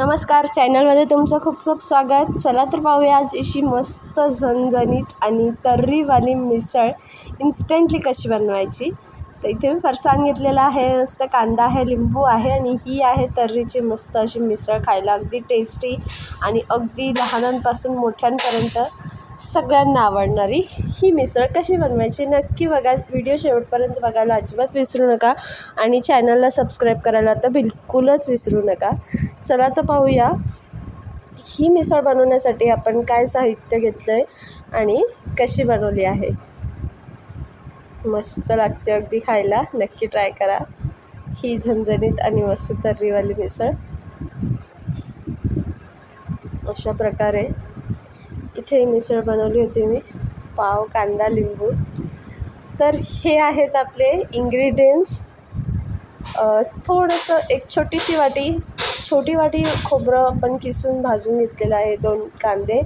नमस्कार, चॅनलमध्ये तुमचं खूप खूप स्वागत. चला तर पाहूया आज अशी मस्त झणझणीत आणि तर्रीवाली मिसळ इन्स्टंटली कशी बनवायची. तर इथे मी फरसाण घेतलेला आहे, मस्त कांदा आहे, लिंबू आहे आणि ही आहे तर्रीची मस्त अशी मिसळ. खायला अगदी टेस्टी आणि अगदी लहानांपासून मोठ्यांपर्यंत सगळ्यांना आवडणारी ही मिसळ कशी बनवायची नक्की बघा. व्हिडिओ शेवटपर्यंत बघायला अजिबात विसरू नका आणि चॅनलला सबस्क्राईब करायला तर बिलकुलच विसरू नका. चला तर पाहूया ही मिसळ बनवण्यासाठी आपण काय साहित्य घेतलं आहे आणि कशी बनवली आहे. मस्त लागते अगदी खायला, नक्की ट्राय करा ही झणझणीत आणि मस्त तर्रीवाली मिसळ. अशा प्रकारे इथे मिसळ बनवली होती मी. पाव, कांदा, लिंबू. तर हे आहेत आपले इन्ग्रेडियंट्स. थोडंसं एक छोटी वाटी खोबरं आपण किसून भाजून घेतलेलं आहे. 2 कांदे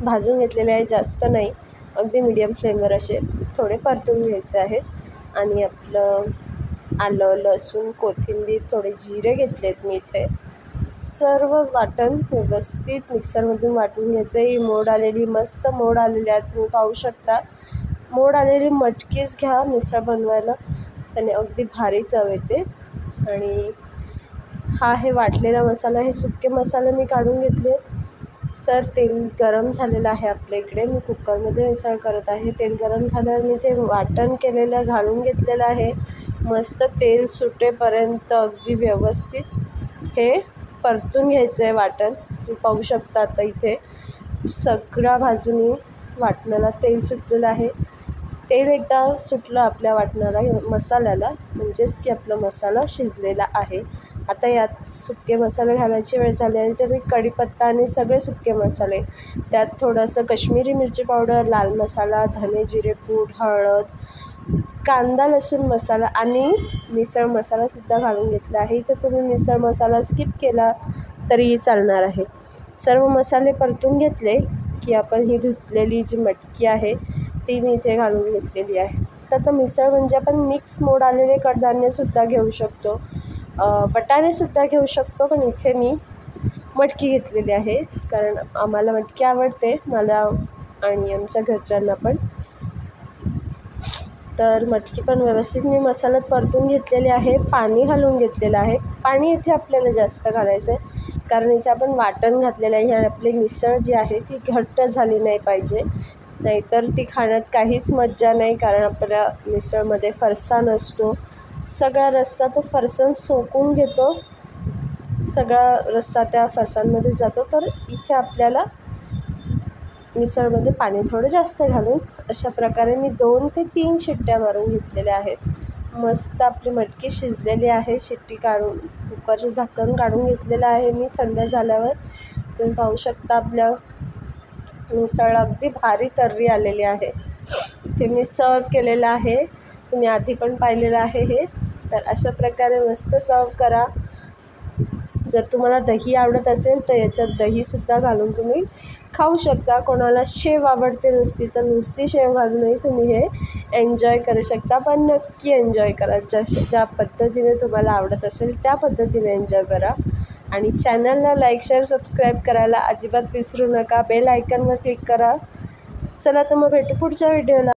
भाजून घेतलेले आहे, जास्त नाही, अगदी मीडियम फ्लेमवर असे थोडे परतून घ्यायचे आहेत. आणि आपलं आलं, लसूण, कोथिंबीर, थोडे जिरे घेतलेत मी इथे. सर्व वाटण व्यवस्थित मिक्सरमधून वाटून घ्यायचं आहे. मोड आलेली, मस्त मोड आलेली आहेत, तुम्ही पाहू शकता. मोड आलेली मटकीच घ्या मिसळ बनवायला, त्याने अगदी भारी चव येते. आणि हा आहे वाटलेला मसाला. हे सुके मसाले मी काढून घेतले. तर तेल गरम झालेलं आहे आपल्या इकडे. मी कुकरमध्ये मिसळ करत आहे. तेल गरम झाल्यावर मी ते वाटण केलेलं घालून घेतलेलं आहे. मस्त तेल सुटेपर्यंत अगदी व्यवस्थित हे परतून घ्यायचं आहे वाटण. तुम्ही पाहू शकता आता इथे सगळ्या बाजूनी वाटणाला तेल सुटलेलं आहे. तेल एकदा सुटलं आपल्या वाटणाला, मसाल्याला, म्हणजेच की आपला मसाला शिजलेला आहे. आता यात सुके मसाले घालायची वेळ झाली आहे. तर मी कढीपत्ता आणि सगळे सुके मसाले, त्यात थोडंसं कश्मीरी मिरची पावडर, लाल मसाला, धने जिरे पूड, हळद, कांदा लसूण मसाला आणि मिसळ मसालासुद्धा घालून घेतला आहे. इथं तुम्ही मिसळ मसाला स्किप केला तरीही चालणार आहे. सर्व मसाले परतून घेतले की आपण ही धुतलेली जी मटकी आहे ती मी इथे घालून घेतलेली आहे. तर आता मिसळ म्हणजे आपण मिक्स मोड आलेले कडधान्यसुद्धा घेऊ शकतो, वाटाणेसुद्धा घेऊ शकतो, पण इथे मी मटकी घेतलेली आहे कारण आम्हाला मटकी आवडते, मला आणि आमच्या घरच्यांना पण. तर मटकी पण व्यवस्थित मी मसाल्यात परतून घेतलेली आहे. पाणी घालून घेतलेलं आहे. पाणी इथे आपल्याला जास्त घालायचं आहे कारण इथे आपण वाटण घातलेलं आहे. आणि आपली मिसळ जी आहे ती घट्ट झाली नाही पाहिजे, नाहीतर ती खाण्यात काहीच मज्जा नाही. कारण आपल्या मिसळमध्ये फरसाण असतो, सगळा रस्सा तो फरसाण सोकून घेतो, सगळा रस्सा त्या फरसाणमध्ये जातो. तर इथे आपल्याला मिसळमध्ये पाणी थोडं जास्त घालून अशा प्रकारे मी 2 ते 3 शिट्ट्या मारून घेतलेल्या आहेत. मस्त आपली मटकी शिजलेली आहे. शिट्टी काढून कुकरचं झाकण काढून घेतलेलं आहे मी थंड झाल्यावर. तुम्ही पाहू शकता आपल्या मिसळ अगदी भारी तर्री आलेली आहे. इथे मी सर्व केलेलं आहे, तुम्ही आधी पण पाहिलेलं आहे हे. तर अशा प्रकारे मस्त सर्व करा. जर तुम्हाला दही आवडत असेल तर याच्यात दहीसुद्धा घालून तुम्ही खाऊ शकता. कोणाला शेव आवडते नुसती, तर नुसती शेव घालूनही तुम्ही हे एन्जॉय करू शकता. पण नक्की एन्जॉय करा, ज्या पद्धतीने तुम्हाला आवडत असेल त्या पद्धतीने एन्जॉय करा. आणि चॅनलला लाईक, शेअर, सबस्क्राईब करायला अजिबात विसरू नका. बेल आयकॉनवर क्लिक करा. चला तर मग भेटू पुढच्या व्हिडिओला.